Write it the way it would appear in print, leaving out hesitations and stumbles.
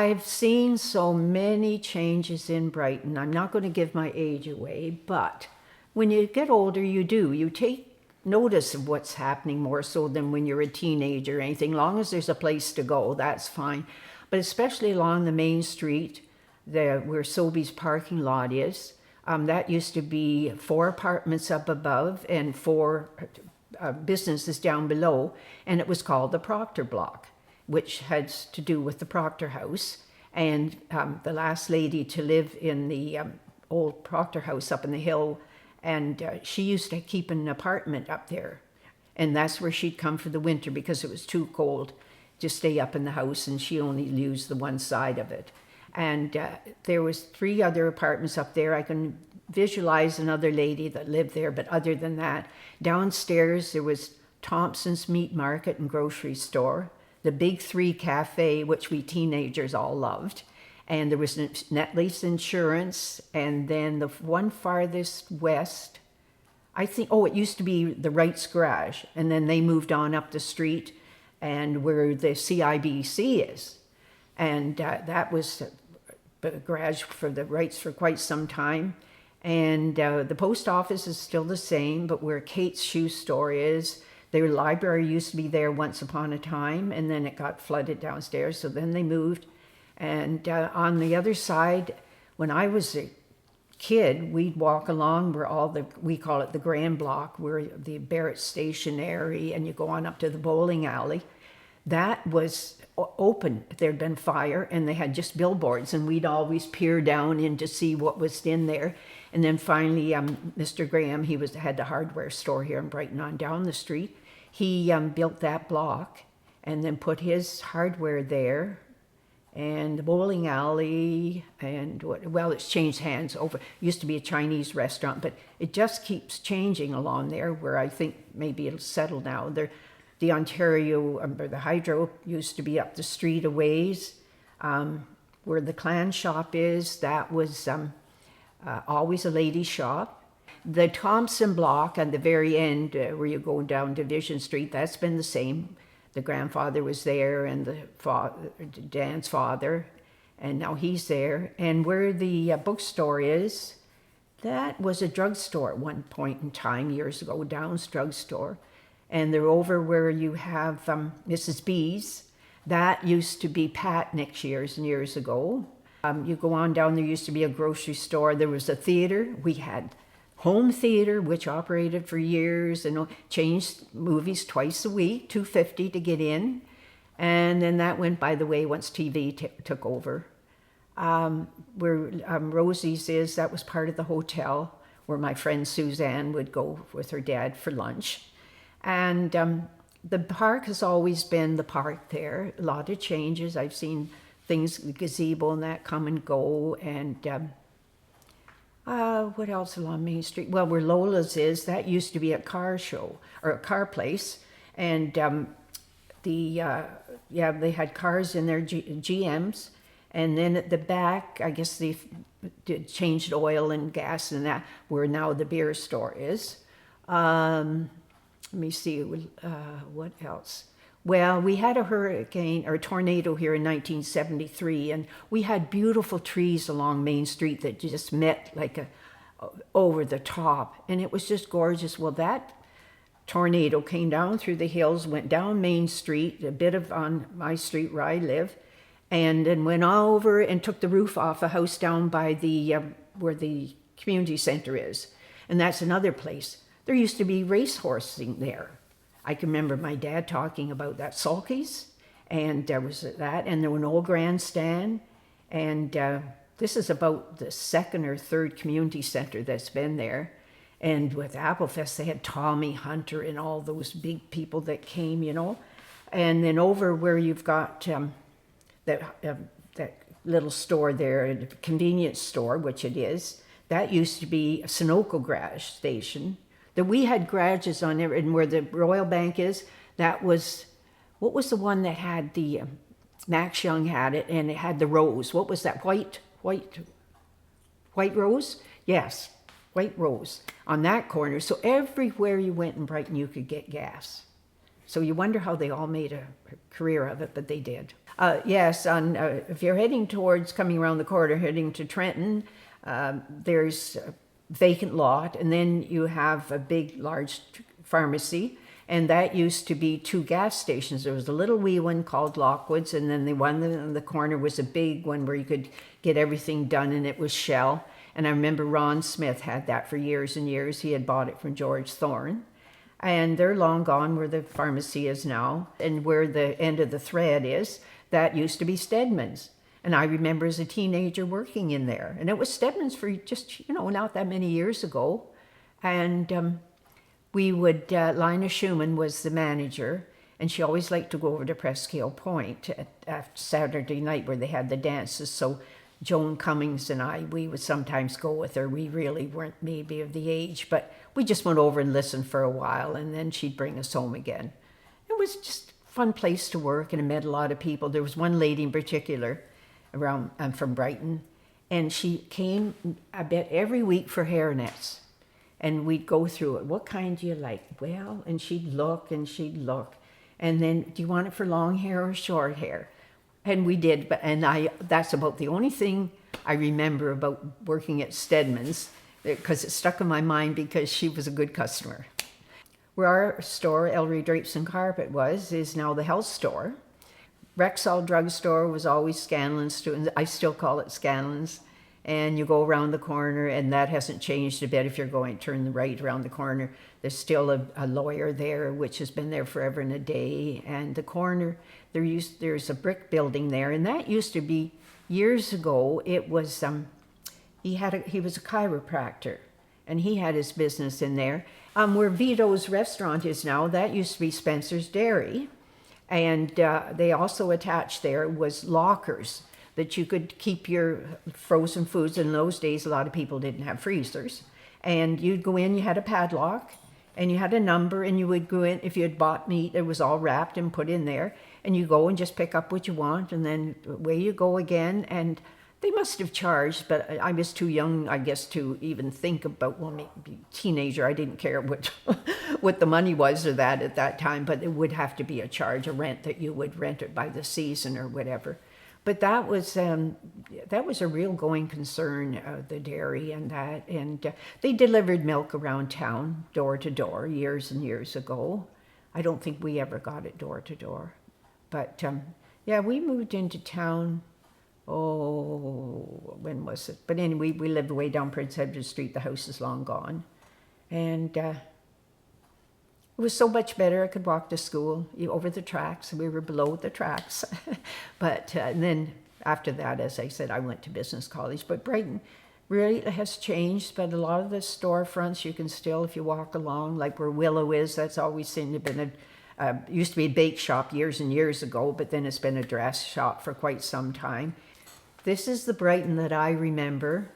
I've seen so many changes in Brighton. I'm not going to give my age away, but when you get older, you do. You take notice of what's happening more so than when you're a teenager or anything. Long as there's a place to go, that's fine. But especially along the main street, where Sobeys parking lot is, that used to be 4 apartments up above and 4 businesses down below, and it was called the Proctor Block, which has to do with the Proctor House. And the last lady to live in the old Proctor House up in the hill, and she used to keep an apartment up there. And that's where she'd come for the winter because it was too cold to stay up in the house, and she only used the one side of it. And there was 3 other apartments up there. I can visualize another lady that lived there, but other than that, downstairs there was Thompson's Meat Market and Grocery Store, the Big 3 Cafe, which we teenagers all loved, and there was Netley's Insurance, and then the one farthest west, I think, it used to be the Wright's Garage, and then they moved on up the street and where the CIBC is. And that was the garage for the Wrights for quite some time. And the post office is still the same, but where Kate's shoe store is, their library used to be there once upon a time, and then it got flooded downstairs, so then they moved. And on the other side, when I was a kid, we'd walk along where we call it the Grand Block, where the Barrett Stationery, and you go on up to the bowling alley. That was open. There'd been fire, and they had just billboards, and we'd always peer down in to see what was in there. And then finally, Mr. Graham, he had the hardware store here in Brighton on down the street. He built that block and then put his hardware there, and the bowling alley, and it's changed hands over. It used to be a Chinese restaurant, but it just keeps changing along there, where I think maybe it'll settle now. The Ontario, or the Hydro, used to be up the street a ways. Where the Clan shop is, that was always a ladies' shop. The Thompson Block at the very end, where you go down Division Street, that's been the same. The grandfather was there, and Dan's father, and now he's there. And where the bookstore is, that was a drugstore at one point in time, years ago, Downs Drugstore. And they're over where you have Mrs. B's. That used to be Patnick's years and years ago. You go on down, there used to be a grocery store. There was a theater. We had home theater, which operated for years and changed movies twice a week, $2.50 to get in. And then that went by the way once TV took over. Where Rosie's is, that was part of the hotel where my friend Suzanne would go with her dad for lunch. And the park has always been the park there. A lot of changes. I've seen things, the gazebo and that, come and go. And what else along Main Street? Well, where Lola's is, that used to be a car show, or a car place. And they had cars in their GMs. And then at the back, I guess they changed oil and gas and that, where now the beer store is. Let me see, what else? Well, we had a hurricane or a tornado here in 1973, and we had beautiful trees along Main Street that just met like over the top, and it was just gorgeous. Well, that tornado came down through the hills, went down Main Street, a bit of on my street where I live, and then went over and took the roof off a house down by the where the community center is, and that's another place. There used to be racehorsing there. I can remember my dad talking about that, sulkies, and there was that, and there was an old grandstand, and this is about the 2nd or 3rd community center that's been there. And with Applefest, they had Tommy Hunter and all those big people that came, And then over where you've got that little store there, a convenience store, which it is, that used to be a Sunoco garage station. That we had garages on there, and where the Royal Bank is, that was, what was the one that had the, Max Young had it, and it had the rose. What was that, white rose? Yes, white rose on that corner. So everywhere you went in Brighton, you could get gas. So you wonder how they all made a career of it, but they did. Yes, if you're heading towards coming around the corner, heading to Trenton, there's a vacant lot, and then you have a big, large pharmacy, and that used to be 2 gas stations. There was a little wee one called Lockwood's, and then the one in the corner was a big one where you could get everything done, and it was Shell. And I remember Ron Smith had that for years and years. He had bought it from George Thorne. And they're long gone where the pharmacy is now, and where the end of the thread is, that used to be Stedman's. And I remember as a teenager working in there. And it was Stedman's for just, not that many years ago. And we would, Lina Schumann was the manager, and she always liked to go over to Prescale Point at Saturday night where they had the dances. So Joan Cummings and I, we would sometimes go with her. We really weren't maybe of the age, but we just went over and listened for a while, and then she'd bring us home again. It was just a fun place to work, and I met a lot of people. There was one lady in particular around, I'm from Brighton, and she came, I bet, every week for hairnets. And we'd go through it. What kind do you like? Well, and she'd look and she'd look. And then, do you want it for long hair or short hair? And we did, that's about the only thing I remember about working at Stedman's, because it stuck in my mind because she was a good customer. Where our store, Ellery Drapes and Carpet is now the health store. Rexall drugstore was always Scanlon's, I still call it Scanlon's. And you go around the corner, and that hasn't changed a bit. If you're going to turn the right around the corner, there's still a lawyer there, which has been there forever and a day. And the corner, there's a brick building there, and that used to be, years ago, it was, he was a chiropractor, and he had his business in there. Where Vito's restaurant is now, that used to be Spencer's Dairy. And they also attached there was lockers that you could keep your frozen foods. In those days, a lot of people didn't have freezers. And you'd go in, you had a padlock, and you had a number, and you would go in. If you had bought meat, it was all wrapped and put in there. And you go and just pick up what you want, and then away you go again. And they must have charged, but I was too young, I guess, to even think about, well, maybe teenager, I didn't care what the money was or that at that time, but it would have to be a charge, a rent that you would rent it by the season or whatever. But that was a real going concern, the dairy and that. And they delivered milk around town, door to door, years and years ago. I don't think we ever got it door to door. But yeah, we moved into town, when was it? But anyway, we lived way down Prince Edward Street. The house is long gone. And it was so much better. I could walk to school over the tracks. We were below the tracks. But and then after that, as I said, I went to business college. But Brighton really has changed. But a lot of the storefronts, you can still, if you walk along, like where Willow is, that's always seemed to have been used to be a bake shop years and years ago, but then it's been a dress shop for quite some time. This is the Brighton that I remember.